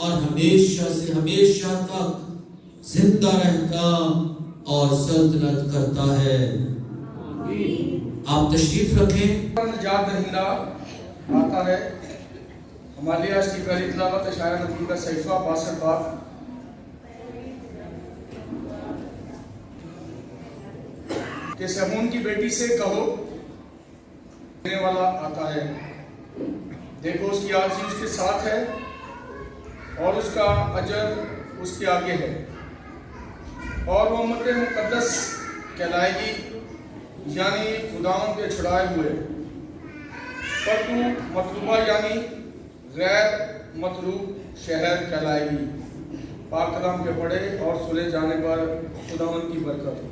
اور ہمیشہ سے ہمیشہ تک زندہ رہتا اور سلطنت کرتا ہے۔ آپ تشریف رکھیں۔ نجات دہندہ آتا ہے۔ ہمارے لیے آج کی پہلی تلاوت اشعیاء نبی کا صحیفہ 62 باب کہ سہون کی بیٹی سے کہو دینے والا آتا ہے، دیکھو اس کی عاجزی اس کے ساتھ ہے اور اس کا اجر اس کے آگے ہے، اور وہ امت مقدس کہلائے گی، یعنی خداوند کے چھڑائے ہوئے، پر تو مطلوبہ یعنی غیر مطلوب شہر کہلائے گی۔ پاک کلام کے پڑھے اور سنے جانے پر خداوند کی برکت ہو۔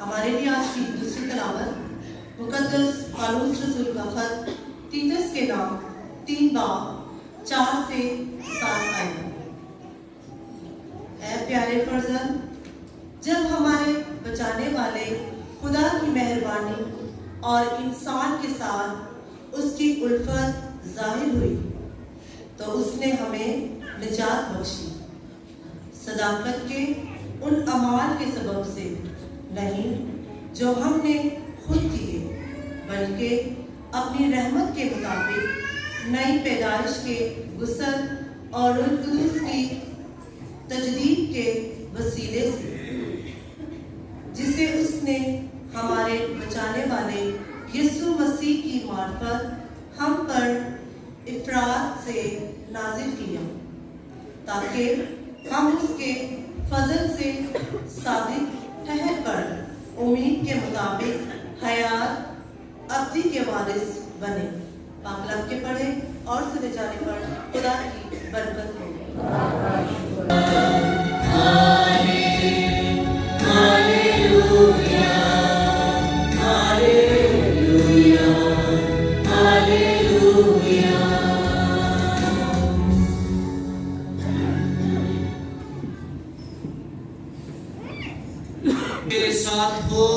ہمارے لیے آج کی دوسری تلاوت مقدس پالوس رسول کا خط تیتس کے نام 3 باب 4 سے 7 آیات۔ اے پیارے فرزند، جب ہمارے بچانے والے خدا کی مہربانی اور انسان کے ساتھ اس کی الفت ظاہر ہوئی تو اس نے ہمیں نجات بخشی، صداقت کے ان اعمال کے سبب سے نہیں جو ہم نے خود کیے، بلکہ اپنی رحمت کے مطابق نئی پیدائش کے غسل اور روح القدس کی تجدید کے وسیلے سے، جسے اس نے ہمارے بچانے والے یسوع مسیح کی معرفت ہم پر افراط سے نازل کیا، تاکہ ہم اس کے فضل سے صادق ٹھہر کر امید کے مطابق حیات ابدی کے وارث بنے۔ پاک کلام کے پڑھے اور سنے جانے پر خدا کی برکت ہو۔ کے ساتھ ہو،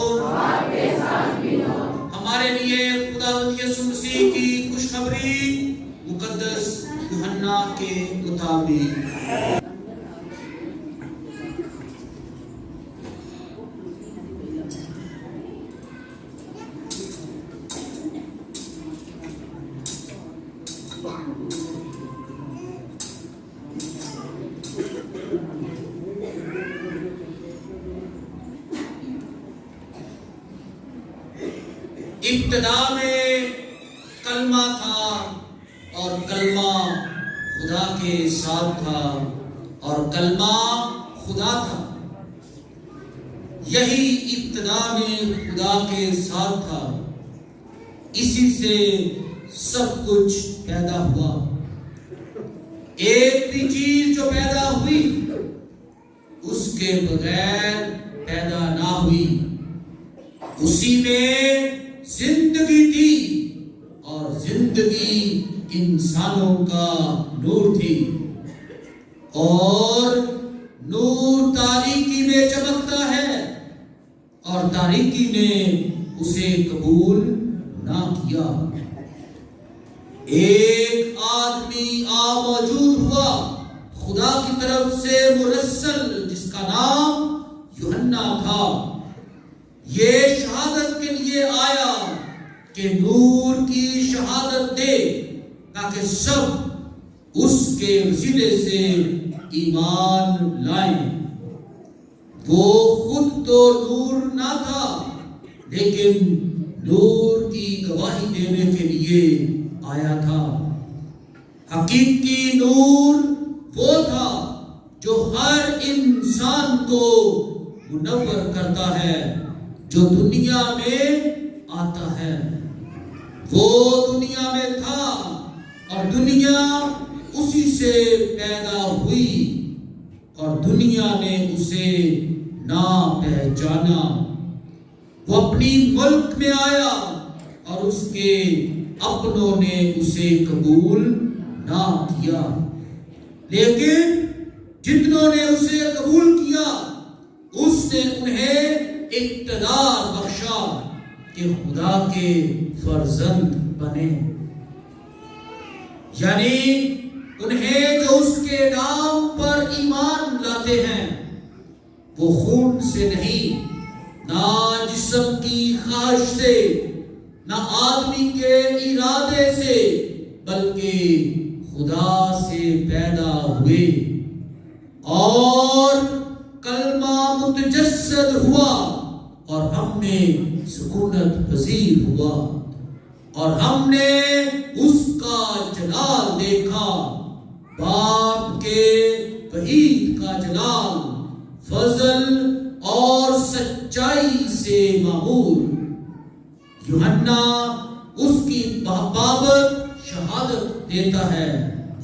ہمارے لیے خداوند یسوع مسیح کی خوشخبری مقدس یوحنا کے مطابق۔ ابتدا میں کلمہ تھا اور کلمہ خدا کے ساتھ تھا اور کلمہ خدا تھا۔ یہی ابتدا میں خدا کے ساتھ تھا، اسی سے سب کچھ پیدا ہوا۔ ایک بھی چیز جو پیدا ہوئی اس کے بغیر پیدا نہ ہوئی۔ اسی میں زندگی تھی اور زندگی انسانوں کا نور تھی، اور نور تاریکی میں چمکتا ہے اور تاریکی نے اسے قبول نہ کیا۔ ایک آدمی موجود ہوا خدا کی طرف سے مرسل، جس کا نام یوحنا تھا۔ یہ شہادت کے لیے آیا کہ نور کی شہادت دے، تاکہ سب اس کے وسیلے سے ایمان لائیں۔ وہ خود تو نور نہ تھا، لیکن نور کی گواہی دینے کے لیے آیا تھا۔ حقیقی نور وہ تھا جو ہر انسان کو منور کرتا ہے جو دنیا میں آتا ہے۔ وہ دنیا میں تھا اور دنیا اسی سے پیدا ہوئی، اور دنیا نے اسے نہ پہچانا۔ وہ اپنی ملک میں آیا اور اس کے اپنوں نے اسے قبول نہ کیا، لیکن جتنوں نے اسے قبول کیا اس نے انہیں اقتدار بخشا کہ خدا کے فرزند بنے، یعنی انہیں جو اس کے نام پر ایمان لاتے ہیں، وہ خون سے نہیں، نہ جسم کی خواہش سے، نہ آدمی کے ارادے سے، بلکہ خدا سے پیدا ہوئے، اور کلمہ متجسد ہوا اور ہم نے سکونت پذیر ہوا، اور ہم نے اس کا جلال دیکھا، باپ کے وحید کا جلال، فضل اور سچائی سے معمور۔ یوحنا اس کی بابت شہادت دیتا ہے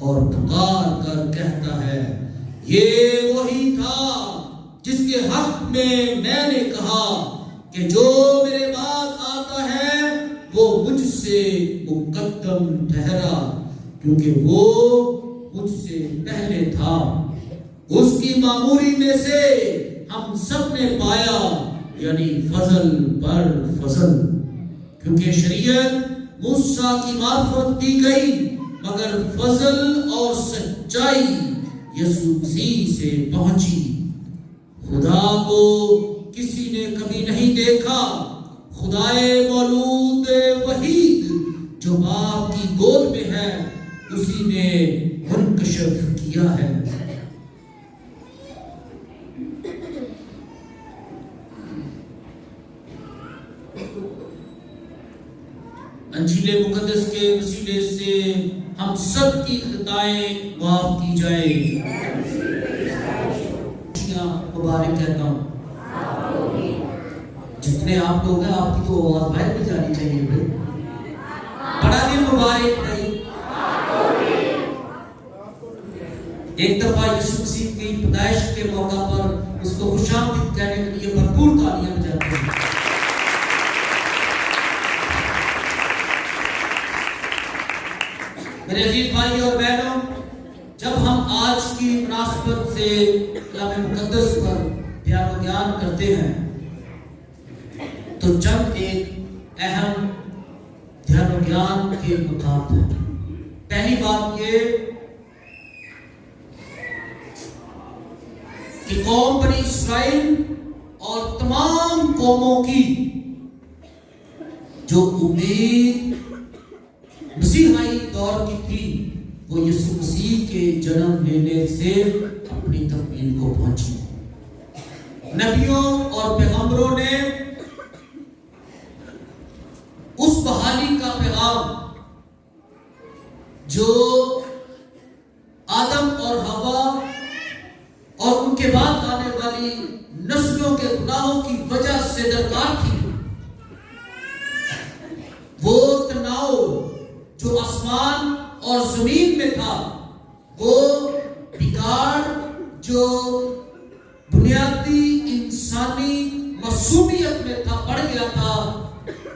اور پکار کر کہتا ہے، یہ وہی تھا جس کے حق میں نے کہا کہ جو میرے بعد آتا ہے وہ مجھ سے مقدم ٹھہرا، کیونکہ وہ مجھ سے پہلے تھا۔ اس کی معموری میں سے ہم سب نے پایا، یعنی فضل پر فضل، کیونکہ شریعت موسیٰ کی معرفت دی گئی، مگر فضل اور سچائی یسوع مسیح سے پہنچی۔ خدا کو کسی نے کبھی نہیں دیکھا، خدائے مولود وحید جو باپ کی گود میں ہے اسی نے منکشف کیا ہے۔ انجیل مقدس کے وسیلے سے ہم سب کی خطائیں معاف کی جائیں۔ مبارک کہتا ہوں، جتنے آپ لوگ ہیں آپ کی تو آواز باہر بھی جانی چاہیے بھائی، بڑا دن مبارک بھائی۔ ایک دفعہ یسوع مسیح کی پیدائش کے موقع پر اس کو خوش آمدید کہنے کے لیے بھرپور تالیاں بجاتے ہیں۔ میرے عزیز بھائی اور بہنوں، جب ہم آج کی مناسبت سے کلام مقدس پر بیان و بیان کرتے ہیں تو چند ایک اہم دھیان و گیان کے نکات ہیں۔ پہلی بات یہ کہ قوم بنی اسرائیل اور تمام قوموں کی جو امید مسیحائی دور کی تھی وہ یسوع مسیح کے جنم لینے سے اپنی تکمیل کو پہنچی۔ نبیوں اور پیغمبروں نے اس بحالی کا پیغام جو آدم اور حوا اور ان کے بعد آنے والی نسلوں کے گناہوں کی وجہ سے درکار تھی، وہ تناؤ جو آسمان اور زمین میں تھا، وہ بگاڑ جو بنیادی انسانی معصومیت میں تھا، پڑ گیا تھا،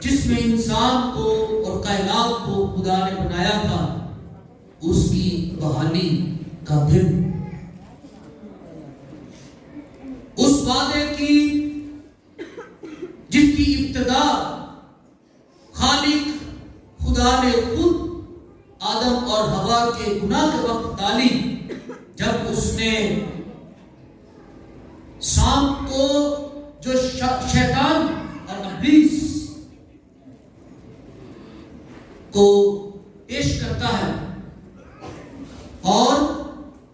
جس میں انسان کو اور کائنات کو خدا نے بنایا تھا، اس کی بحالی کا دن، اس وعدے کی جس کی ابتدا خالق خدا نے خود آدم اور حوا کے گناہ کے وقت ڈالی، جب اس نے شام کو جو شیطان اور ابلیس کو پیش کرتا ہے اور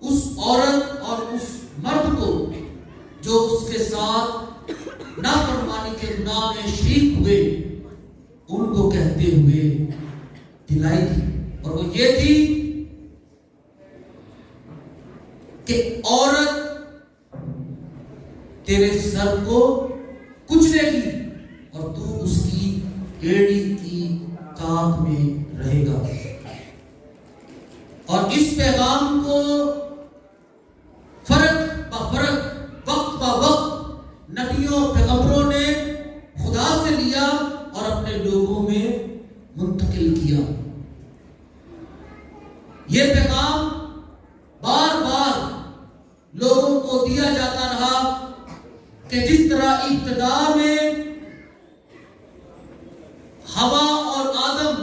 اس عورت اور اس مرد کو جو اس کے ساتھ نافرمانی کے گناہ میں شریک ہوئے، ان کو کہتے ہوئے دلائی تھی، اور وہ یہ تھی کہ عورت تیرے سر کو کچلے گی اور تو اس کی ایڑی کی تاب میں رہے گا۔ اور اس پیغام کو فرق بفرق، وقت با وقت نبیوں پیغمبروں نے خدا سے لیا اور اپنے لوگوں میں منتقل کیا۔ یہ پیغام بار بار لوگوں کو دیا جاتا رہا کہ جس طرح ابتدا میں حوا اور آدم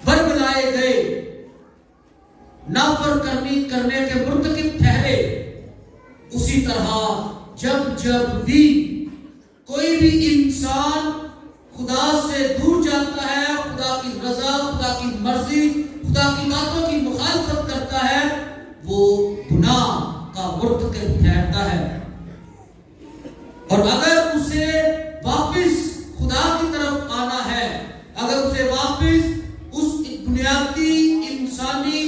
برگلائے گئے، نافرمانی کرنے کے مرتکب ٹھہرے، اسی طرح جب بھی کوئی بھی انسان خدا سے دور جاتا ہے، خدا کی رضا، خدا کی مرضی، خدا کی باتوں کی مخالفت کرتا ہے، وہ گناہ کا مرتکب ٹھہرتا ہے۔ اور اگر اسے واپس خدا کی طرف آنا ہے، اگر اسے واپس اس بنیادی انسانی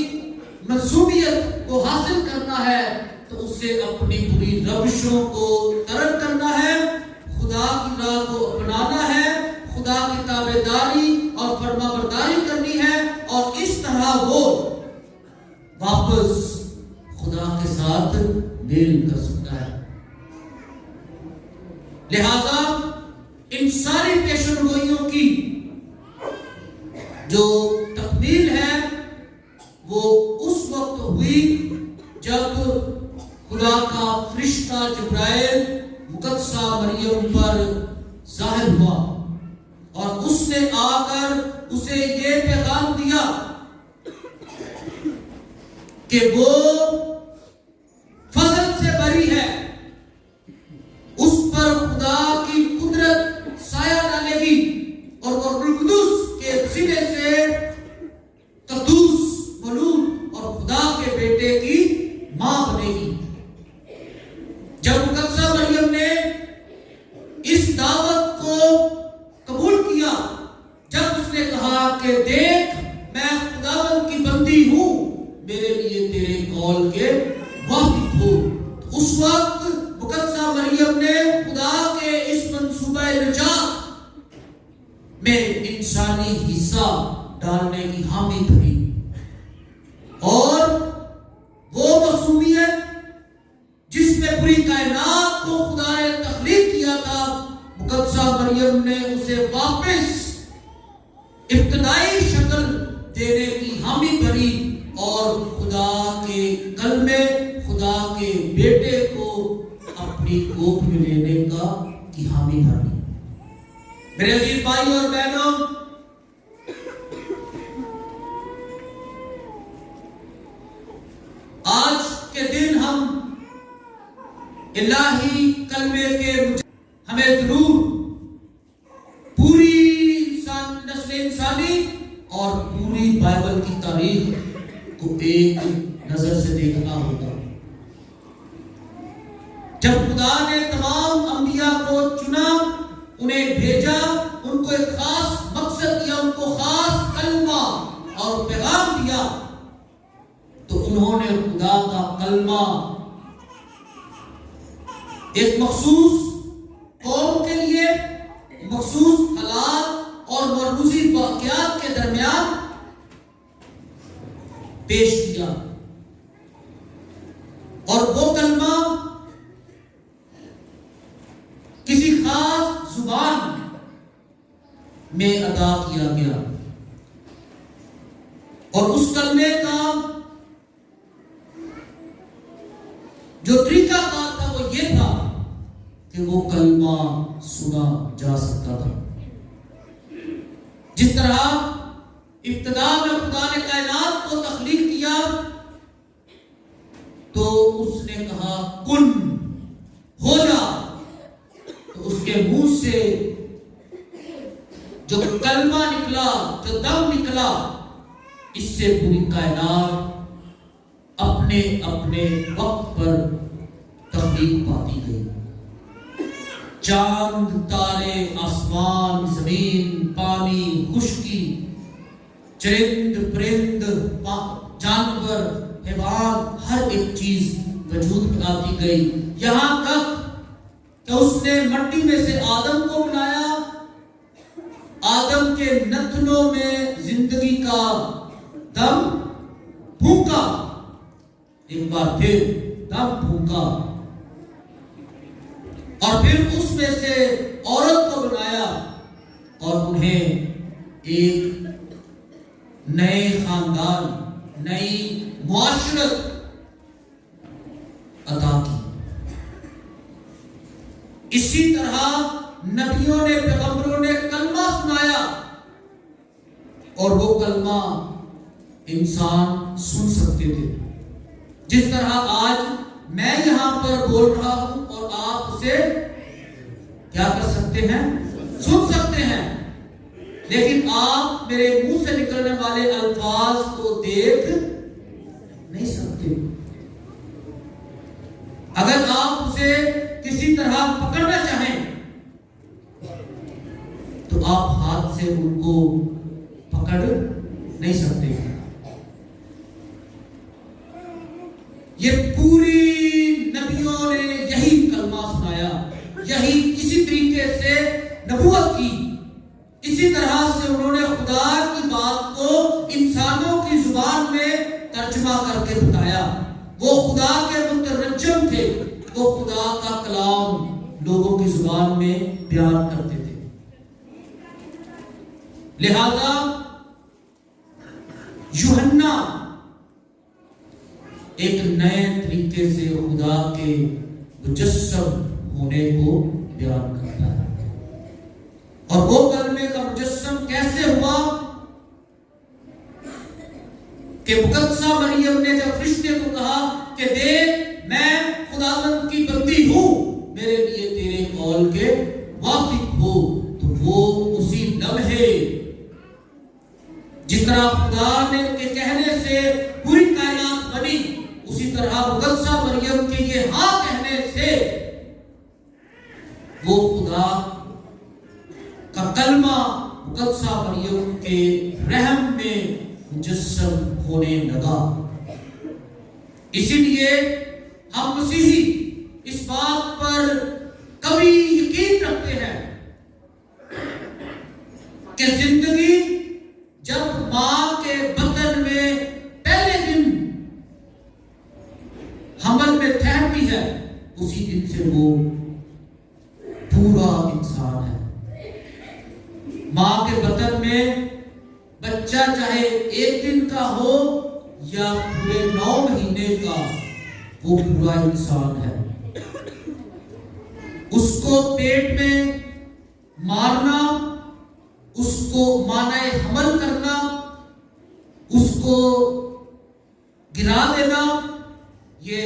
منصوبیت کو حاصل کرنا ہے، تو اسے اپنی بری روشوں کو ترک کرنا ہے، خدا کی راہ کو اپنانا ہے، خدا کی تابعداری اور فرما برداری کرنی ہے، اور اس طرح وہ واپس خدا کے ساتھ میل کر سکتا ہے۔ لہذا ان ساری پیشن گوئیوں کی جو تکمیل ہے وہ اس وقت ہوئی جب خدا کا فرشتہ جبرائیل مقدسہ مریم پر ظاہر ہوا، اور اس نے آ کر اسے یہ پیغام دیا کہ وہ فضل سے بری ہے، اس پر خدا کی قدرت سایہ ڈالے گی، اور وہ روح القدس کے سینے سے قدوس مولود اور خدا کے بیٹے کی ماں بنے گی۔ جب مقدسہ مریم نے اس دعوت کو قبول کیا، جب اس نے کہا کہ دیکھ میں خداوند کی بندی ہوں، میرے لیے تیرے قول کے وافق ہو، تو اس وقت مقدسہ مریم نے خدا کے اس منصوبہ نجات میں انسانی حصہ ڈالنے کی حامی بھری، اور وہ معصومیت جس میں پوری کائنات کو خدا نے تخلیق کیا تھا، مقدسہ مریم نے اسے واپس ابتدائی شکل دینے کی حامی بھری، اور خدا کے کلمے، خدا کے بیٹے کو اپنی گود میں لینے کی حامی بھری۔ میرے عزیز بھائی اور بہنوں، آج کے دن ہم الہی کلمے کے ہمیں ضرور پوری نسل انسانی اور پوری بائبل کی تاریخ کو ایک نظر سے دیکھنا ہوگا۔ جب خدا نے تمام انبیاء کو چنا، انہیں بھیجا، ان کو ایک خاص مقصد دیا، ان کو خاص کلمہ اور پیغام دیا، تو انہوں نے خدا کا کلمہ ایک مخصوص قوم کے لیے، مخصوص حالات اور مرموزی واقعات کے درمیان پیش کیا، اور وہ کلمہ کسی خاص زبان میں ادا کیا گیا، اور اس کلمے کا جو طریقہ کار تھا وہ یہ تھا کہ وہ کلمہ سنا جا سکتا تھا۔ جس طرح ابتدا میں خدا نے کائنات کو تخلیق کیا تو اس نے کہا کن ہو جا، تو اس کے منہ سے جو کلمہ نکلا، جو دم نکلا، اس سے پوری کائنات اپنے اپنے وقت پر تخلیق پاتی گئی۔ چاند، تارے، آسمان، زمین، پانی، خشکی، چرند، پرند، جانور، حیوان، ہر ایک چیز وجود میں آتی گئی، یہاں تک کہ اس نے مٹی میں سے آدم کو بنایا، آدم کے نتنوں میں زندگی کا دم پھونکا، ایک بار پھر دم پھونکا، اور پھر اس میں سے عورت کو بنایا اور انہیں ایک نئے خاندان، نئی معاشرت عطا کی۔ اسی طرح نبیوں نے، پیغمبروں نے کلمہ سنایا، اور وہ کلمہ انسان سن سکتے تھے۔ جس طرح آج میں یہاں پر بول رہا ہوں اور آپ اسے کیا کر سکتے ہیں؟ سن سکتے ہیں، لیکن آپ میرے منہ سے نکلنے والے الفاظ کو دیکھ نہیں سکتے۔ اگر آپ اسے کسی طرح پکڑنا چاہیں تو آپ ہاتھ سے ان کو پکڑ نہیں سکتے۔ یہ پوری نبیوں نے یہی کلمہ سنایا، یہی اسی طریقے سے نبوت کی، اسی طرح سے انہوں نے خدا کی بات کو انسانوں کی زبان میں ترجمہ کر کے بتایا۔ وہ خدا کے مترجم تھے، وہ خدا کا کلام لوگوں کی زبان میں بیان کرتے تھے۔ لہذا یوحنا ایک نئے طریقے سے خدا کے مجسم ہونے کو بیان کرتا ہے، اور وہ کلمے کا مجسم کیسے ہوا کہ مقدسہ مریم نے جب فرشتے کو کہا کہ دیکھ میں خداوند کی بندی ہوں، میرے لیے تیرے قول کے موافق ہو، تو وہ اسی لمحے جس طرح خدا نے کے کہنے سے پوری کائنات بنی، اسی طرح مقدسہ مریم کے یہ ہاں کہنے سے وہ خدا کا کلمہ مقدسہ مریم کے رحم میں مجسم ہونے لگا۔ اسی لیے ہم مسیحی اس بات پر کبھی یقین رکھتے ہیں کہ زندگی جب ماں کے بطن میں پہلے دن حمل میں ٹھہرتی ہے، اسی دن سے وہ پورا انسان ہے۔ ماں کے بطن میں بچہ چاہے ایک دن کا ہو یا پورے 9 مہینے کا، وہ پورا انسان ہے۔ اس کو پیٹ میں مارنا اس کو مانع حمل کرنا، اس کو گرا دینا، یہ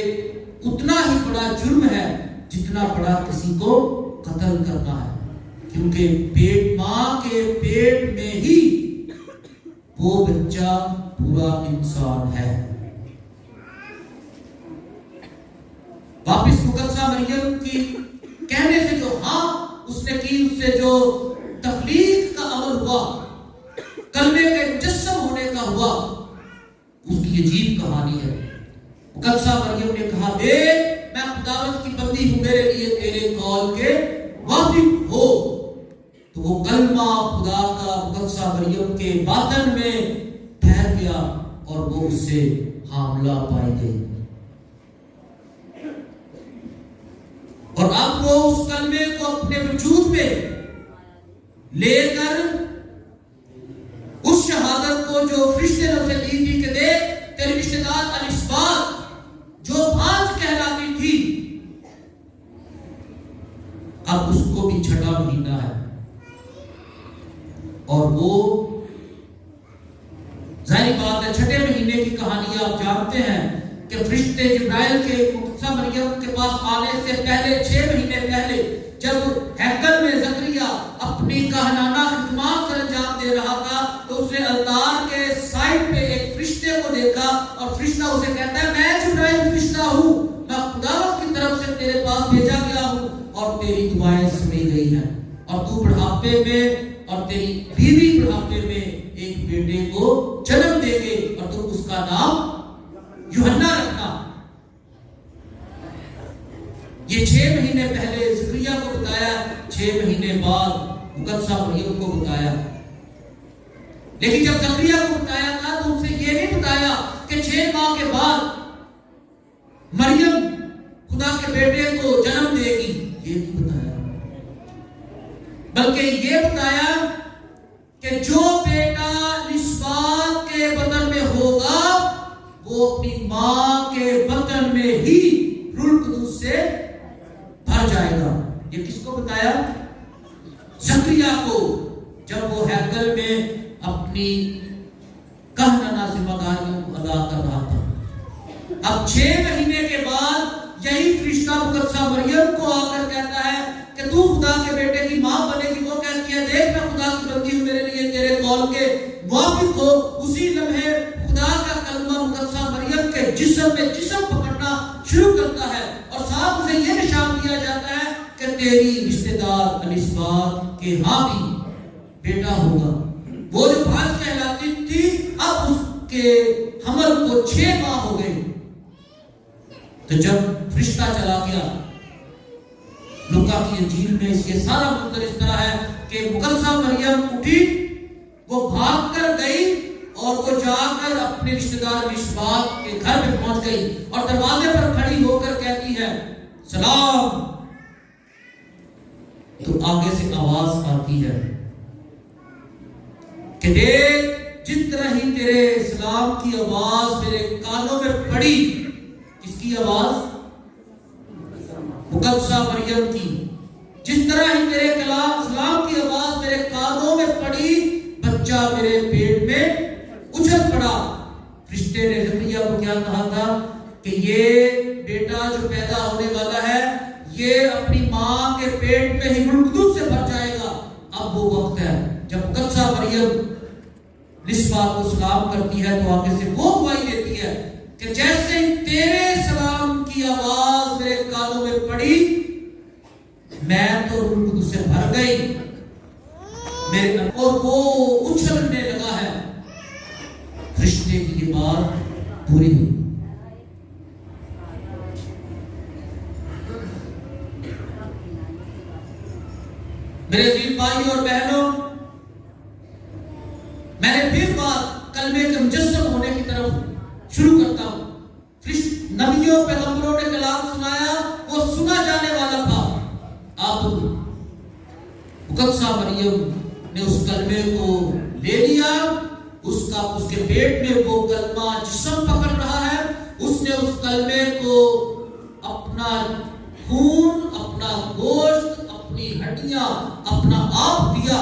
اتنا ہی بڑا جرم ہے جتنا بڑا کسی کو قتل کرنا ہے، کیونکہ ماں کے پیٹ میں ہی وہ بچہ پورا انسان ہے۔ واپس مقدسہ مریم کی کہنے سے جو اس نے کی، اس سے جو تخلیق کا عمل ہوا، کلمے کے مجسم ہونے کا ہوا، اس کی عجیب کہانی ہے۔ مقدسہ مریم نے کہا، دیکھ میں خداوند کی بندی ہوں، میرے لیے تیرے قول کے موافق ہو۔ تو وہ کلمہ خدا کا مقدسہ مریم کے باطن میں ٹھہر گیا اور وہ اس سے حاملہ پائی گئی، اور اب وہ اس کلمے کو اپنے وجود میں لے کر اس شہادت کو جو فرشتے نے اسے دی تھی کہ دیکھ تیری رشتہ دار الصبات جو بھانج کہلاتی تھی، اب اس کو بھی چھٹا مہینہ ہے، اور وہ ظاہر بات ہے چھٹے مہینے کی کہانی آپ جانتے ہیں کہ فرشتے جبرائیل کے مقدسہ مریم کے پاس آنے سے پہلے 6 مہینے پہلے جب ہیکل میں زکریا اپنی کہنانہ خدمات سر انجام دے رہا تھا تو اس نے التار کے سائڈ پہ ایک فرشتے کو دیکھا، اور فرشتہ اسے کہتا ہے میں جبرائیل فرشتہ ہوں، میں خداوند کی طرف سے تیرے پاس بھیجا گیا ہوں، اور تیری دعائیں سنی گئی ہیں، اور تو بڑھاپے میں اور تیری بیوی بڑھاپے میں ایک بیٹے کو جنم دے گے، اور تو اس کا نام یوحنا رکھنا۔ یہ 6 مہینے پہلے زکریا کو بتایا، 6 مہینے بعد مقدسہ مریم کو بتایا، لیکن جب زکریا کو بتایا تھا تو اسے یہ نہیں بتایا کہ 6 ماہ کے بعد مریم خدا کے بیٹے کو جنم دے گی، یہ نہیں بتایا، بلکہ یہ بتایا کہ جو بیٹا الصبات کے بطن میں ہوگا وہ اپنی ماں کے بطن میں ہی روح القدس سے بھر جائے گا۔ یہ کس کو بتایا؟ زکریا کو، جب وہ ہیکل میں اپنی کہنانہ ذمہ داریوں کو ادا کر رہا تھا۔ اب 6 مہینے کے بعد یہی فرشتہ مقدسہ مریم کو آ کر کہتا ہے کہ تو خدا کے بیٹے کی ماں بنے گی۔ وہ کہتی ہے دیکھ میں خدا کی بندی ہوں، میرے لیے تیرے قول کے موافق ہو۔ اسی لمحے خدا کا کلمہ مقدسہ مریم کے جسم میں جسم پکڑنا شروع کرتا ہے، اور ساتھ اسے یہ نشان دیا جاتا ہے کہ تیری رشتہ دار الصبات کے ہاں بھی بیٹا ہوگا۔ وہ جو بھانج کہلاتی تھی اب اس کے حمل کو 6 ماہ ہو گئے۔ تو جب فرشتہ چلا گیا، لوکا کی انجیل میں یہ سارا منظر اس طرح ہے کہ مقدسہ مریم اٹھی، وہ بھاگ کر گئی اور وہ جا کر اپنے رشتہ دار الصبات کے گھر میں پہنچ گئی، اور دروازے پر کھڑی ہو کر کہتی ہے سلام۔ تو آگے سے آواز آتی ہے کہ دیکھ جس طرح ہی تیرے سلام کی آواز میرے کانوں میں پڑی، کس کی آواز؟ مقدسہ مریم کی۔ جس طرح ہی تیرے سلام کی آواز میرے کانوں میں پڑی، بچہ میرے پیٹ میں اچھل پڑا۔ فرشتے نے زکریا کو کیا کہا تھا کہ یہ بیٹا جو پیدا ہونے والا ہے یہ اپنی ماں کے پیٹ میں ہی روح القدس سے بھر جائے گا۔ اب وہ وقت ہے جب مقدسہ مریم الصبات کو سلام کرتی ہے تو آگے سے وہ گواہی دیتی ہے کہ جیسے تیرے سلام کی آواز میرے کانوں میں پڑی، میں تو روح القدس سے بھر گئی اور وہ اچھلنے لگا ہے۔ فرشتے کی یہ بات پوری ہوئی۔ میرے عزیز بھائی اور بہنوں، میں نے پھر بات کلمے کے مجسم ہونے کی طرف شروع کرتا ہوں۔ نبیوں پیغمبروں نے کلام سنایا، وہ سنا جانے والا تھا۔ اب مقدسہ مریم نے اس کلمے کو لے لیا، اس کے پیٹ میں وہ کلمہ جسم پکڑ رہا ہے۔ اس نے اس کلمے کو اپنا خون، اپنا گوشت، اپنی ہڈیاں، اپنا آپ دیا،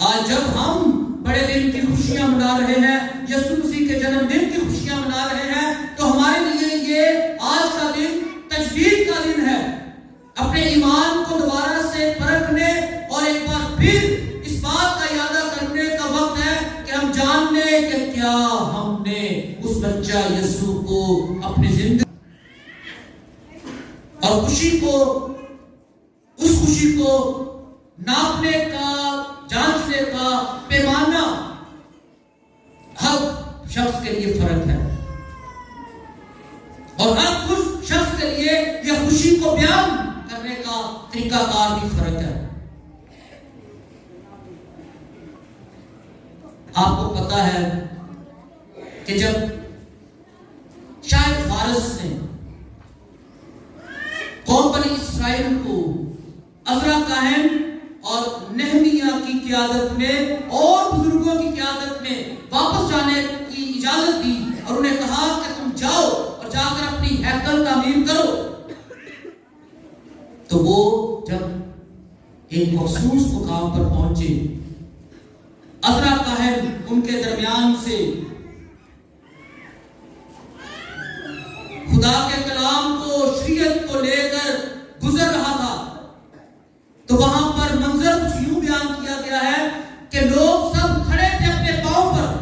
آج جب ہم بڑے دن کی خوشیاں منا رہے ہیں، یسوع مسیح کے جنم دن کی خوشیاں منا رہے ہیں، تو ہمارے لیے یہ آج کا دن تجدید کا دن ہے، اپنے ایمان کو دوبارہ سے پرکھنے اور ایک بار پھر اس بات کا ارادہ کرنے کا وقت ہے کہ ہم جان لیں کہ کیا ہم نے اس بچہ یسوع کو اپنی زندگی اور خوشی کو، اس خوشی کو ناپنے کا، جانچنے کا پیمانہ ہر شخص کے لیے فرق ہے، اور ہر شخص کے لیے یہ خوشی کو بیان کرنے کا طریقہ کار بھی فرق ہے۔ آپ کو پتا ہے کہ جب شاید فارس نے قوم بنی اسرائیل کو عزرا کاہن اور نہمیہ کی قیادت میں اور بزرگوں کی قیادت میں واپس جانے کی اجازت دی اور انہیں کہا کہ تم جاؤ اور جا کر اپنی ہیکل تعمیر کرو، تو وہ جب ایک مخصوص مقام پر پہنچے، عزرا کاہن ان کے درمیان سے خدا کے کلام کو، شریعت کو لے کر گزر رہا تھا، تو وہاں پر منظر کچھ یوں بیان کیا گیا ہے کہ لوگ سب کھڑے تھے اپنے پاؤں پر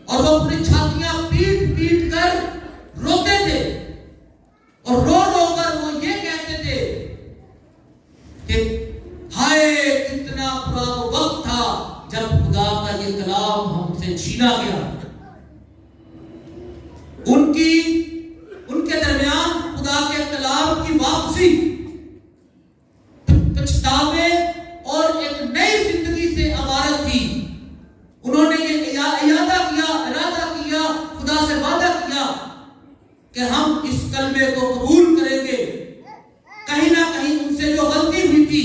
اور وہ اپنی چھاتیاں پیٹ پیٹ کر روتے تھے، اور رو رو کر وہ یہ کہتے تھے کہ ہائے کتنا برا وہ وقت تھا جب خدا کا یہ کلام ہم سے چھینا گیا۔ ان کے درمیان خدا کے کلام کی واپسی، پچھتاوے اور ایک نئی زندگی سے عبارت تھی۔ انہوں نے یہ ارادہ کیا، خدا سے وعدہ کیا کہ ہم اس کلمے کو قبول کریں گے۔ کہیں نہ کہیں ان سے جو غلطی ہوئی تھی،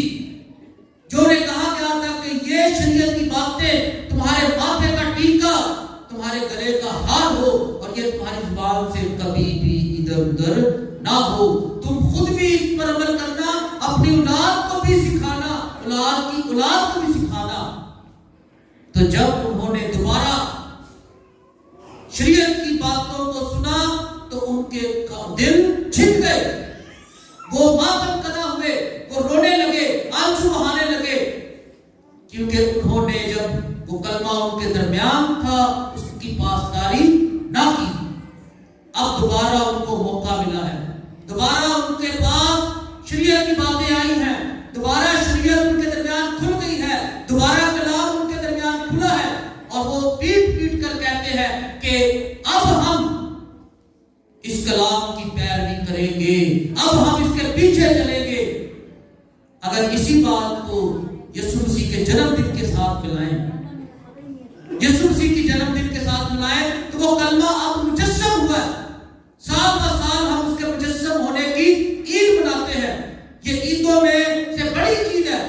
جو نے کہا گیا تھا کہ یہ شریعت کی باتیں تمہارے ماتھے کا ٹیکا، تمہارے گلے کا ہار ہو، اور یہ تمہاری زبان سے کبھی بھی ادھر ادھر نہ ہو، تم خود بھی اس پر عمل کرنا، اپنی اولاد کو بھی سکھانا، اولاد کی اولاد کو بھی سکھانا۔ تو جب انہوں نے دوبارہ شریعت کی باتوں کو سنا تو ان کے دل چھن گئے، وہ ماتم کدا ہوئے، وہ رونے لگے، آنسو بہانے لگے، کیونکہ انہوں نے جب وہ کلمہ ان کے درمیان تھا اس کی پاسداری نہ کی۔ اب دوبارہ ان کو موقع ملا ہے، دوبارہ ان کے پاس شریعت کی باتیں آئی ہیں، دوبارہ شریعت ان کے درمیان کھل گئی ہے، دوبارہ کلام ان کے درمیان کھلا ہے، اور وہ پیٹ پیٹ کر کہتے ہیں کہ اب ہم اس کلام کی پیروی کریں گے، اب ہم اس کے پیچھے چلیں گے۔ اگر اسی بات کو یسوع مسیح کے جنم دن کے ساتھ ملائیں، یسوع مسیح کی جنم دن کے ساتھ ملائیں، تو وہ کلمہ اب مجسم ہوا ہے۔ سال بہ سال ہم اس کے مجسم ہونے کی عید مناتے ہیں۔ یہ عیدوں میں سے بڑی عید ہے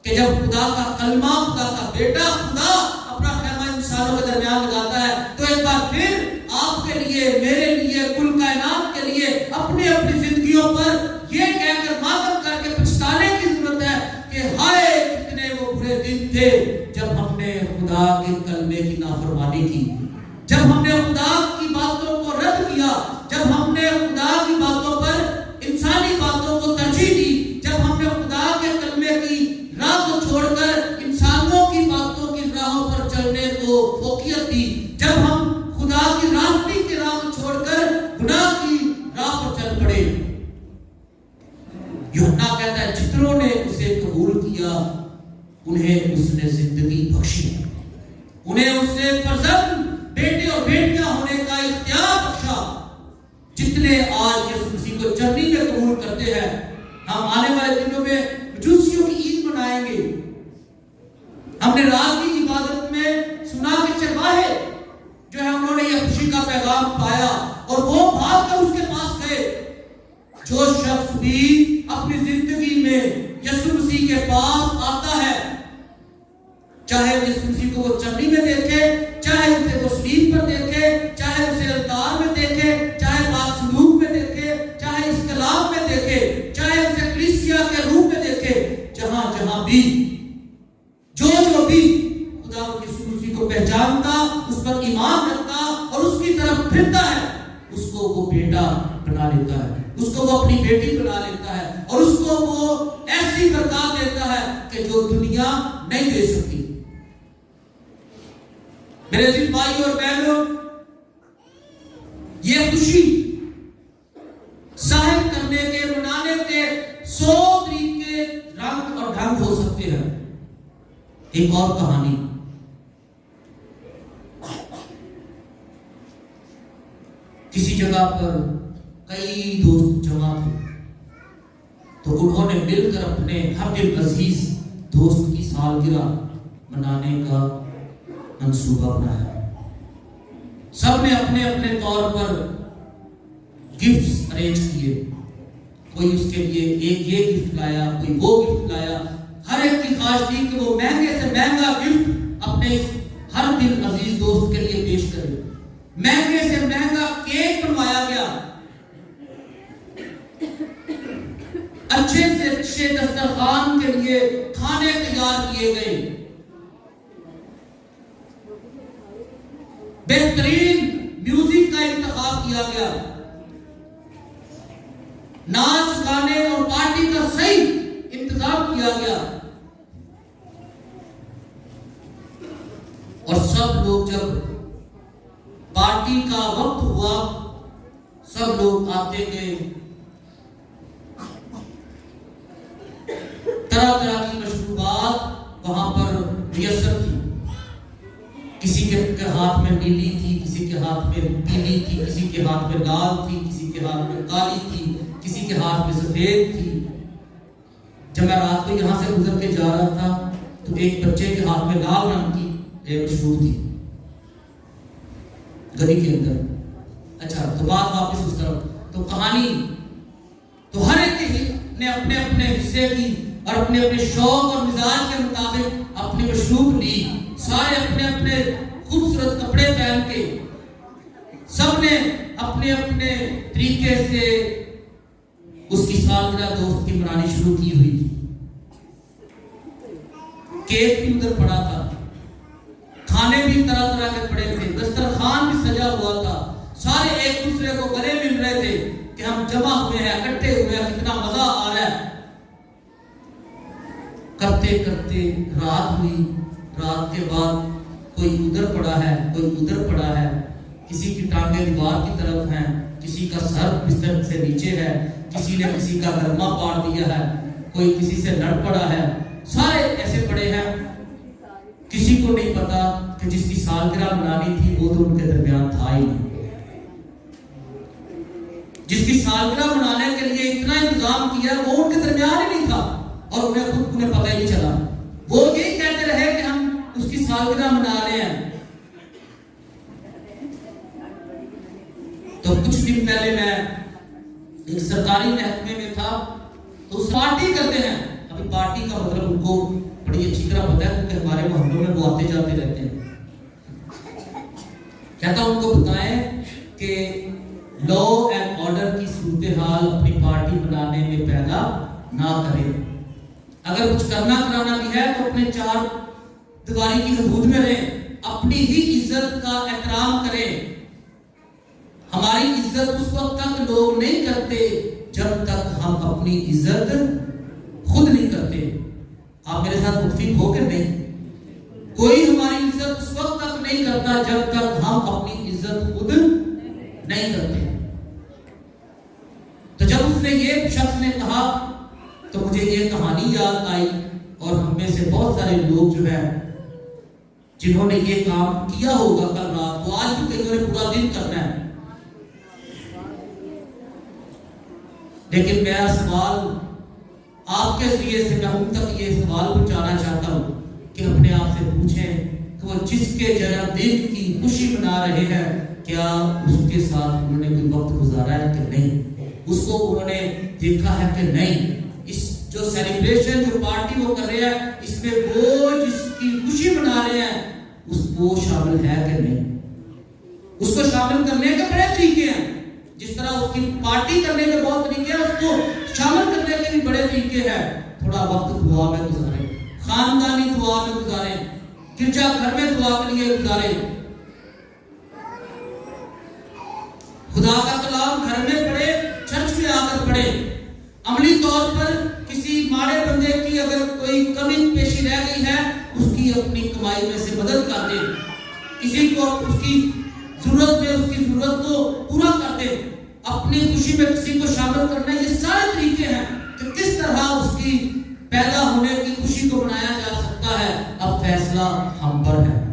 کہ جب خدا کا کلمہ، خدا کا بیٹا، خدا اپنا خیمہ انسانوں کے درمیان لگاتا ہے، تو ایک بار پھر آپ کے لیے، میرے لیے، کل کائنات کے لیے اپنی اپنی زندگیوں پر یہ کہہ کر ماتم کر کے پچھتانے کی ضرورت ہے کہ ہائے کتنے وہ برے دن تھے جب ہم نے خدا کے کلمے کی نافرمانی کی، جب ہم نے خدا کی باتوں کو رد کیا، جب ہم نے خدا کی باتوں پر انسانی باتوں کو ترجیح دی، جب ہم نے خدا کے کلمے کی راہ کو چھوڑ کر انسانوں کی باتوں کی راہوں پر چلنے کو فوقیت دی، جب ہم خدا کی راستے کی راہ کو چھوڑ کر گناہ کی راہ پر چل پڑے۔ یوحنا کہتا ہے جتنوں نے اسے قبول کیا انہیں اس نے زندگی بخشی، انہیں اس نے فرزند، بیٹے اور بیٹیاں ہونے کا اختیار بخشا۔ جتنے آج یسوع مسیح کو چرنی میں قبول کرتے ہیں، ہم آنے والے دنوں میں مجوسیوں کی عید منائیں گے۔ ہم نے رات کی عبادت میں سنا کہ چرواہے جو ہے انہوں نے یہ خوشی کا پیغام پایا اور وہ بھاگ کر اس کے پاس گئے۔ جو شخص بھی اپنی زندگی میں یسوع مسیح کے پاس آتا ہے، چاہے یسوع مسیح کو وہ چرنی میں دیکھے، چاہے اسے وہ صلیب پر دیکھے، چاہے اسے التار میں دیکھے، چاہے پاک صندوق میں دیکھے، چاہے اس کلام میں دیکھے، چاہے اسے کلیسیا کے روپ میں دیکھے، جہاں جہاں بھی جو بھی خدا یسوع مسیح کو پہچانتا، اس پر ایمان رکھتا اور اس کی طرف پھرتا ہے، اس کو وہ بیٹا بنا لیتا ہے، اس کو وہ اپنی بیٹی بنا لیتا ہے، اور اس کو وہ ایسی برکات دیتا ہے کہ جو دنیا نہیں دے سکتی۔ میرے عزیز بھائی اور بہنوں، یہ خوشی ظاہر کرنے کے، منانے کے 100 طریقے، رنگ اور ڈھنگ ہو سکتے ہیں۔ ایک اور کہانی، کسی جگہ پر کئی دوست جمع تھے، تو انہوں نے مل کر اپنے ہر دل عزیز دوست کی سالگرہ منانے کا منصوبہ بنایا۔ سب نے اپنے اپنے طور پر گفٹس ارینج کیے، کوئی اس کے لیے ایک یہ گفٹ لایا، کوئی وہ گفٹ لایا، ہر ایک کی خواہش تھی کہ وہ مہنگے سے مہنگا گفٹ اپنے ہر دل عزیز دوست کے لیے پیش کرے۔ مہنگے سے مہنگا کیک بنوایا گیا، اچھے سے اچھے دسترخوان کے لیے کھانے تیار کیے گئے، بہترین میوزک کا انتخاب کیا گیا، ناچ گانے اور پارٹی کا صحیح انتظام کیا گیا، اور سب لوگ جب پارٹی کا وقت ہوا، سب لوگ آتے گئے، طرح طرح کی مشروبات وہاں پر میسر تھی، کسی کے ہاتھ میں نیلی تھی، کسی کے ہاتھ میں پیلی تھی، کسی کے ہاتھ میں لال تھی، کسی کے ہاتھ میں کالی تھی، کسی کے ہاتھ میں سفید تھی۔ جب میں رات کو یہاں سے گزر کے جا رہا تھا تو ایک بچے کے ہاتھ میں لال رنگ کی ایک مشروب تھی گلی کے اندر۔ اچھا، تو بات واپس اس طرف، تو کہانی تو ہر ایک نے اپنے اپنے حصے کی اور اپنے اپنے شوق اور مزاج کے مطابق اپنی مشروب لی، سارے اپنے اپنے خوبصورت کپڑے پہن کے، سب نے اپنے اپنے طریقے سے اس کی سالگرہ دوست کی منانی شروع کی ہوئی تھی۔ کیک بھی ادھر پڑا تھا، کھانے بھی طرح طرح کے پڑے تھے، دسترخوان بھی سجا ہوا تھا، سارے ایک دوسرے کو گلے مل رہے تھے کہ ہم جمع ہوئے ہیں، اکٹھے ہوئے ہیں، کتنا مزہ آ رہا ہے۔ کرتے کرتے رات ہوئی، رات کے بعد کوئی ادھر پڑا ہے، کوئی ادھر پڑا ہے، کسی کی ٹانگیں دیوار کی طرف ہیں، کسی کا سر بستر سے نیچے ہے، کسی نے کسی کا گرما پاڑ دیا ہے، کوئی کسی سے لڑ پڑا ہے، سارے ایسے پڑے ہیں۔ کسی کو نہیں پتا کہ جس کی سالگرہ منانی تھی وہ تو ان کے درمیان تھا ہی نہیں، جس کی سالگرہ منانے کے لیے اتنا انتظام کیا وہ ان کے درمیان ہی نہیں تھا، اور انہیں پتہ ہی نہیں چلا۔ وہ یہی کہتے رہے کہ ہم اس کی سالگرہ منا رہے ہیں۔ تو کچھ دن پہلے میں ایک سرکاری محکمے میں تھا، تو اس پارٹی کرتے ہیں۔ ابھی پارٹی کا مطلب ان کو بڑی اچھی طرح پتا ہے کیونکہ ہمارے محلوں میں وہ آتے جاتے رہتے ہیں۔ کہتا ان کو بتائیں کہ لا اینڈ آرڈر کی صورتحال اپنی پارٹی بنانے میں پیدا نہ کریں، اگر کچھ کرنا کرانا بھی ہے تو اپنے چار دیواری کی حدود میں رہیں، اپنی ہی عزت کا احترام کریں۔ ہماری عزت اس وقت تک لوگ نہیں کرتے جب تک ہم اپنی عزت خود نہیں کرتے۔ آپ میرے ساتھ متفق ہو کہ نہیں؟ کوئی ہماری عزت اس وقت تک نہیں کرتا جب تک ہم اپنی عزت خود نہیں کرتے۔ تو جب اس نے یہ شخص نے کہا تو مجھے یہ کہانی یاد آئی، اور ہم میں سے بہت سارے لوگ جو ہیں جنہوں نے یہ کام کیا ہوگا کل رات کو، آج بھی کئیوں نے پورا دن کرنا ہے۔ لیکن میرا سوال آپ کے ذریعے سے میں ان تک یہ سوال پہنچانا چاہتا ہوں کہ اپنے آپ سے پوچھیں کہ وہ جس کے جنم دن کی خوشی منا رہے ہیں، کیا اس کے ساتھ انہوں نے کوئی وقت گزارا ہے کہ نہیں؟ اس کو انہوں نے دیکھا ہے کہ نہیں؟ اس جو سیلیبریشن جو پارٹی وہ کر رہے ہیں، اس میں وہ جس کی خوشی منا رہے ہیں وہ شامل ہے کہ نہیں؟ اس کو شامل کرنے کے بڑے طریقے ہیں، جس طرح اس کی پارٹی کرنے کے بہت طریقے ہیں، اس کو شامل کرنے کے بھی بڑے طریقے ہیں۔ تھوڑا وقت دعا میں گزاریں، خاندانی دعا میں گزاریں، گرجا گھر میں دعا کے لیے گزاریں، خدا کا کلام گھر میں پڑھے، چرچ میں آ کر پڑھے۔ عملی طور پر کسی ماڑے بندے کی اگر کوئی کمی پیشی رہ گئی ہے، اس کی اپنی کمائی میں سے مدد کر دیں، کسی کو اس کی ضرورت میں اس کی ضرورت کو پورا کر دیں، اپنی خوشی میں کسی کو شامل کرنا۔ یہ سارے طریقے ہیں کہ کس طرح اس کی پیدا ہونے کی خوشی کو بنایا جا سکتا ہے۔ اب فیصلہ ہم پر ہے۔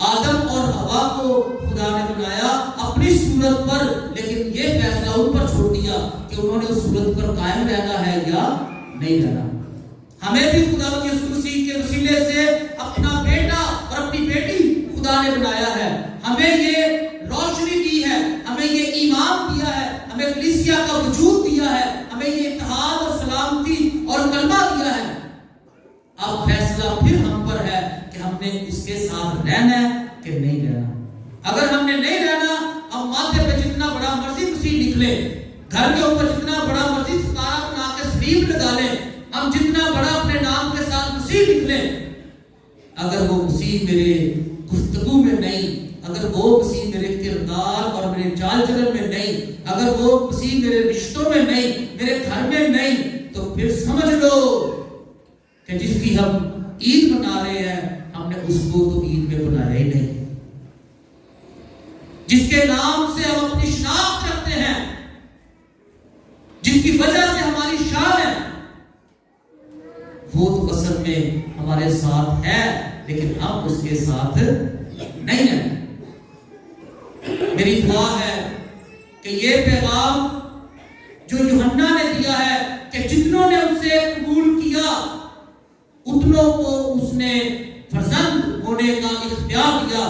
آدم اور حوا کو خدا نے بنایا اپنی صورت پر، لیکن یہ فیصلہ ان پر چھوڑ دیا کہ انہوں نے اس صورت پر قائم رہنا ہے یا نہیں رہنا۔ ہمیں بھی خدا یسوع مسیح کے وسیلے سے اپنا بیٹا اور اپنی بیٹی خدا نے بنایا ہے، ہمیں یہ روشنی دی ہے، ہمیں یہ ایمان دیا ہے، ہمیں کلیسیا کا وجود دیا ہے، ہمیں یہ اتحاد اور سلامتی اور کلمہ دیا ہے۔ اب فیصلہ پھر ہم پر ہے کہ ہم نے اس کے ساتھ رہنا ہے کہ نہیں رہنا۔ اگر ہم نے نہیں رہنا، ہم ماتھے پہ جتنا بڑا مرضی مسیح نکلے، گھر کے اوپر جتنا بڑا مرضی ستارہ بنا کے سلیب لگا لیں، ہم جتنا بڑا اپنے نام کے ساتھ مسیح نکلیں، اگر وہ مسیح میرے گفتگو میں نہیں، اگر وہ مسیح میرے کردار اور میرے چال چلن میں نہیں، اگر وہ مسیح میرے رشتوں میں نہیں، میرے گھر میں نہیں، تو پھر سمجھ لو کہ جس کی ہم عید منا رہے ہیں، ہم نے اس کو تو عید میں بنایا ہی نہیں۔ جس کے نام سے ہم اپنی شناخت رکھتے ہیں، جس کی وجہ سے ہماری شان ہے، وہ تو اصل میں ہمارے ساتھ ہے، لیکن ہم اس کے ساتھ نہیں ہیں۔ میری دعا ہے کہ یہ پیغام جو یوحنا نے دیا ہے کہ جتنوں نے اسے قبول کیا اتنوں کو اس نے فرزند ہونے کا اختیار دیا،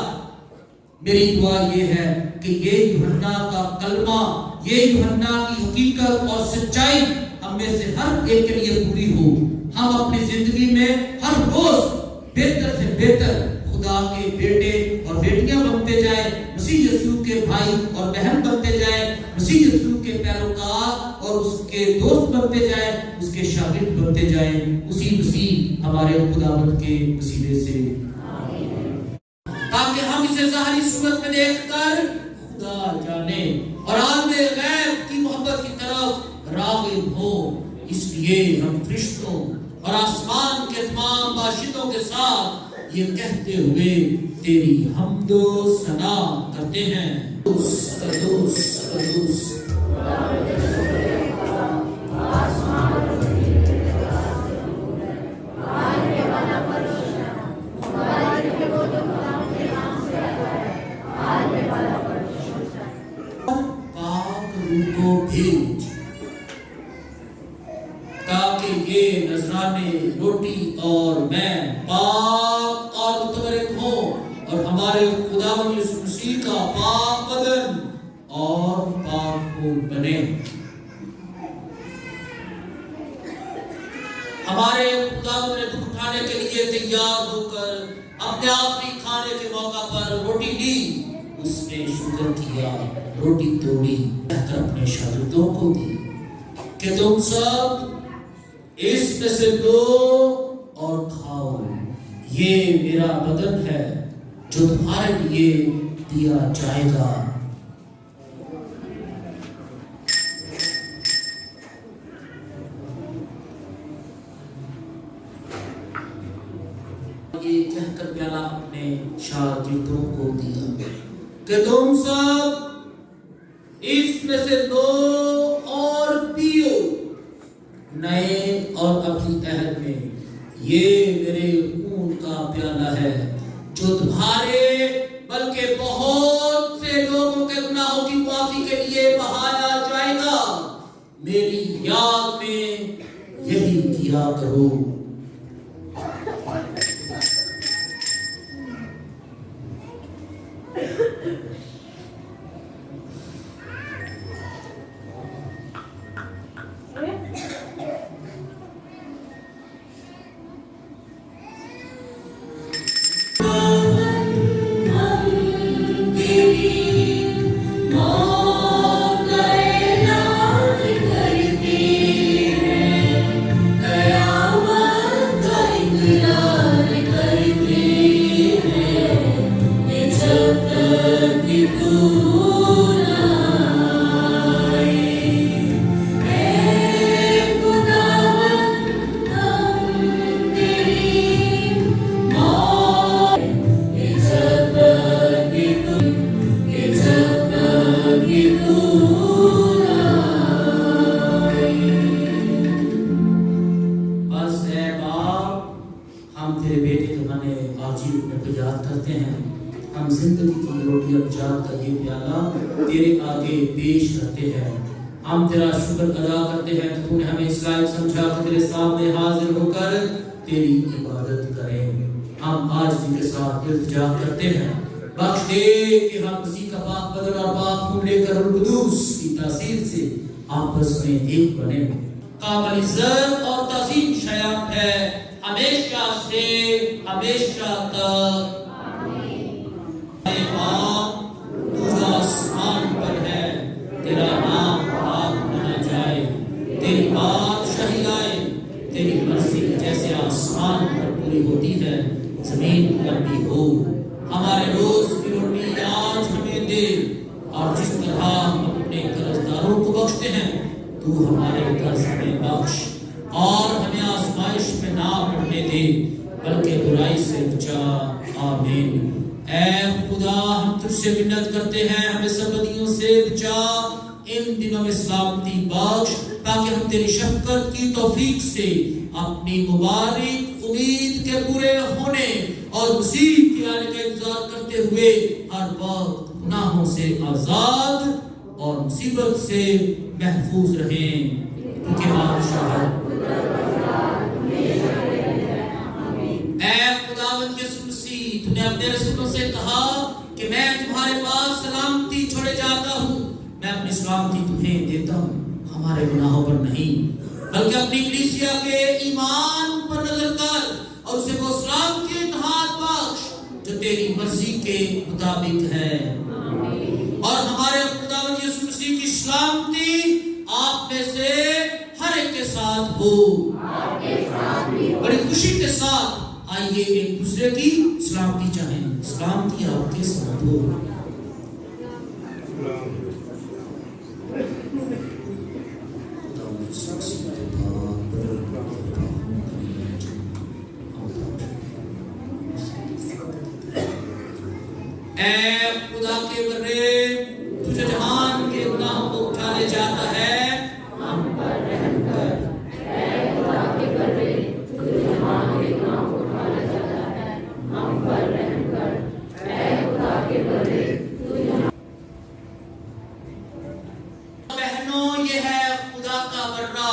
میری دعا یہ ہے کہ یہ یوحنا کا کلمہ، یہ یوحنا کی حقیقت اور سچائی ہم میں سے ہر ایک کے لیے پوری ہو۔ ہم اپنی زندگی میں ہر روز بہتر سے بہتر خدا کے بیٹے اور بیٹیاں بنتے جائیں، مسیح یسوع کے بھائی اور بہن بنتے جائیں، مسیح یسوع کے پیروکار اور اس کے دوست بنتے جائیں، اس کے شاگرد بنتے جائیں، اسی مسیح ہمارے خداوند کے وسیلے سے، تاکہ ہم اسے ظاہری صورت میں دیکھ کر خدا جانے اور عالم غیب کی محبت کی طرف راغب ہو۔ اس لیے ہم فرشتوں اور آسمان کے تمام باشندوں کے ساتھ یہ کہتے ہوئے تیری حمد و ثنا کرتے ہیں، قدوس قدوس قدوس۔ کو بھیج تاکہ یہ نذرانے روٹی اور میں پاک اور متبرک ہوں اور ہمارے خداوند یسوع مسیح کا پاک بدن اور پاک خون بنے۔ ہمارے خداوند نے دکھ اٹھانے کے لیے تیار ہو کر اپنے آخری کھانے کے موقع پر روٹی لی، اس نے شکر کیا، روٹی توڑی، اپنے شاگردوں کو دی کہ تم سب اس میں سے دو اور کھاؤ، یہ میرا بدن ہے جو تمہارے لیے دیا جائے گا۔ یہ کہہ کر پیالہ اپنے شاگردوں کو دیا کہ تم سب اس میں سے دو اور پیو، نئے اور اپنی عہد میں یہ میرے خون کا پیالہ ہے جو تمہارے بلکہ بہت سے لوگوں کے گناہوں کی معافی کے لیے بہایا جائے گا، میری یاد میں یہی کیا کرو۔ ہم تیرے بیٹے کے بنے آجی اپنے کو یاد کرتے ہیں. ہم زندگی کی روٹی اور نجات کا یہ پیالہ تیرے آگے پیش کرتے ہیں. ہم تیرا شکر ادا کرتے ہیں کہ تو نے ہمیں اس لائق سمجھا کہ تیرے سامنے حاضر ہو کر تیری عبادت کریں. ہم آج کے ساتھ التجا کرتے ہیں بخش دے کہ ہم اسی کا پاک بدن اور پاک خون لے کر روح القدس کی تاثیر سے آپس میں ایک بنے. قابل عزت اور تعظیم شایان ہے ہمیشہ سے ہمیشہ تک. تو آسمان پر ہے تیرا نام پاک بنا جائے. تیری بادشاہی آئے. تیری مرضی جیسے آسمان پر پوری ہوتی ہے زمین پر بھی ہو. ہمارے روز کی روٹی آج ہمیں دے اور جس طرح ہم اپنے قرضداروں کو بخشتے ہیں تو ہمارے قرض ہمیں بخش اور ہمیں آزمائش میں نہ پڑنے دے بلکہ برائی سے بچا. آمین. اے خدا ہم تجھ سے منت کرتے ہیں ہمیں سب بدیوں سے بچا. ان دنوں میں سلامتی بخش تاکہ ہم تیری شفقت کی توفیق سے اپنی مبارک امید کے پورے ہونے اور مسیح کے آنے کا انتظار کرتے ہوئے ہر وقت گناہوں سے آزاد اور مصیبت سے محفوظ رہیں کیونکہ بادشاہ اے خداوند یسوع مسیح تو نے اپنے رسولوں سے کہا کہ میں تمہارے پاس سلامتی چھوڑے جاتا ہوں. میں اپنی سلامتی تمہیں دیتا ہوں ہمارے گناہوں پر نہیں بلکہ اپنی کلیسیا کے ایمان پر نظر کر اور اسے وہ سلامتی اتحاد بخش جو تیری مرضی کے مطابق ہے. اور ہمارے خداوند یسوع مسیح کی سلامتی آپ میں سے ہر ایک کے ساتھ ہو. بڑی خوشی کے ساتھ آئیے ایک دوسرے کی سلامتی چاہیں. سلامتی آپ کے ساتھ ہو. اے خدا کے بندے تجھے جہان کے گناہوں کو اٹھانے جاتا ہے ہم پر رحم کر. اے خدا کے بندے تجھے جہان کے گناہوں کو اٹھانا چاہتا ہے ہم پر رحم کر. اے خدا کے بندے بہنوں یہ ہے خدا کا برا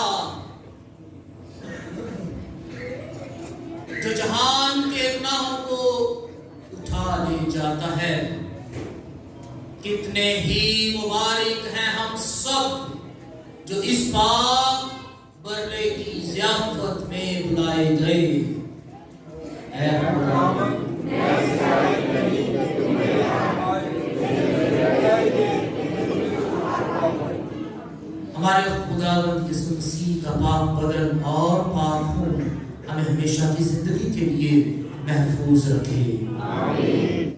جو جہان کے گناہوں کو اٹھا لے جاتا ہے. کتنے ہی مبارک ہیں ہم سب جو اس پاک برے کی ضیافت میں بلائے گئے. اے ہمارے خداوند یسوع مسیح کا پاک بدن اور پاک خون ہمیں ہمیشہ کی زندگی کے لیے محفوظ رکھے. آمین.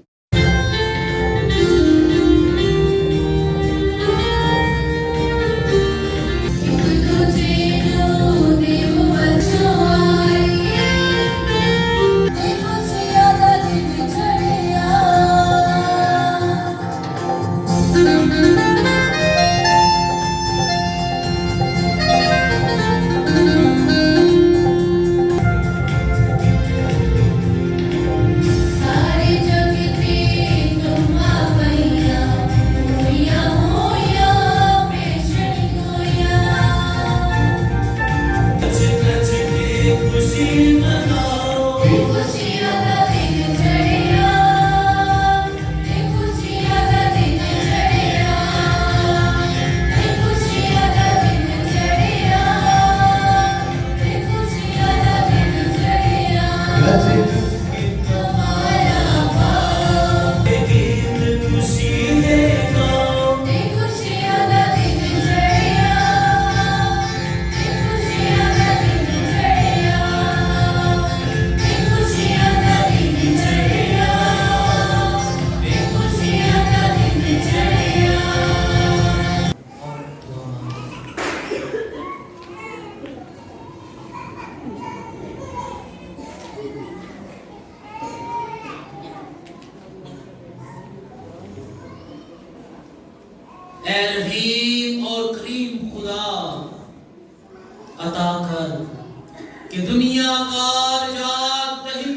اے رحیم اور کریم خدا عطا کر کہ دنیا کا نجات دہندہ